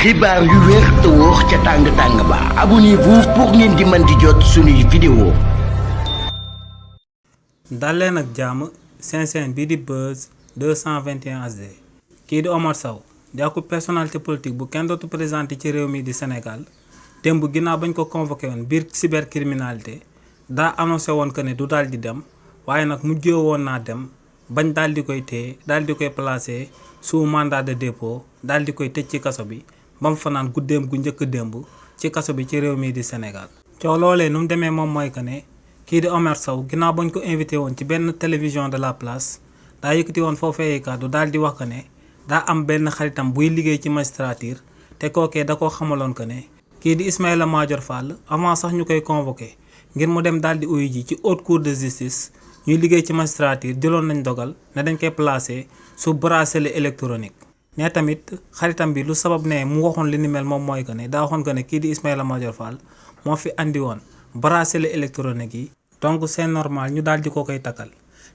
xibaar yu wér te wóor ca tàng ba abonnez-vous pour ngeen di mën di jot suñuy vidéo. daleen ak jàmm seen bii di Buzz 221 HD kii di Omar Sow di ak personnalité politique bu kenn dootu présenté ci réew mi di Sénégal démb ginnaaw bañ ko convoqué woon biir cybercriminalité daa annoncé woon que ne du daal di dem waaye nag mujjee woon naa dem bañ daal di koy téye daal di koy placé sous mandat de dépôt daal di koy tëj ci kaso bi ba mu fanaan guddeem gu njëkk démb ci kaso bi ci réew mi di Sénégal. coow loolee nu mu demee moom mooy que ne kii di Omar Sow ginnaaw bañ ko invité woon ci benn télévision de la place daa yëkkati woon foofee kàddu daal di wax que ne daa am benn xaritam buy liggéey ci magistrature te kookee da koo xamaloon que ne kii di Ismaïla Madior Fall avant sax ñu koy convoqué ngir mu dem daal di uyu ji ci haute cour de justice ñuy liggéey ci magistrature jëloon nañ dogal ne dañ koy placé sous bracelet électronique. ne tamit xaritam bi lu sabab ne mu waxoon li ni mel moom mooy que ne daa waxoon que ne kii di Ismaïla Madior Fall moo fi andi woon bracelet électronique yi donc c'est normal ñu daal di ko koy takkal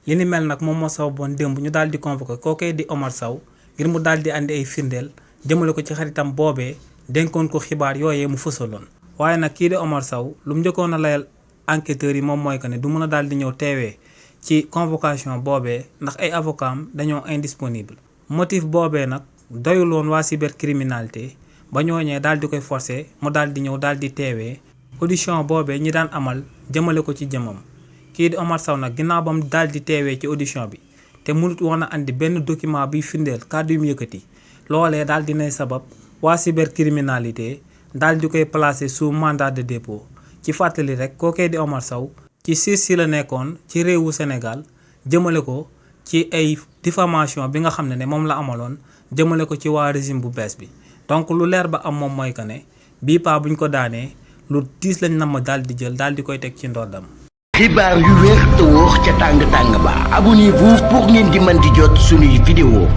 li ni mel nag moom moo sababoon démb ñu daal di convoqué kookee di Omar Sow ngir mu daal di andi ay firndeel jëmale ko ci xaritam boobee dénkoon ko xibaar yooyee mu fësaloon. waaye nag kii di Omar Sow lu mu njëkkoon a layal enquêteurs yi moom mooy que ne du mën a daal di ñëw teewee ci convocation boobee ndax ay avocats am dañoo indisponible motif boobee nag doyul woon waa cybercriminalité ba ñooñee daal di koy forcer mu daal di ñëw daal di teewee audition boobee ñi daan amal jëmale ko ci jëmam kii di Omar Sow nag ginnaaw ba mu daal di teewee ci audition bi te mënut woon a andi benn document biy firndeel kàddu yu mu yëkkati loolee daal di nay sabab waa cybercriminalité daal di koy placer sous mandat de dépôt ci fàttali rek kookee di Omar Sow ci si la nekkoon ci réewu Sénégal jëmale ko ci ay diffamation bi nga xam ne moom la amaloon jëmale ko ci waa régime bu bees bi donc lu leer ba am moom mooy que ne bii paa buñ ko daanee lu diis lañ namm daal di jël daal di koy teg ci ndoddam. xibaar yu wér te wóor ca tàng ba abonnez-vous pour ngeen di mën di jot suñuy vidéo.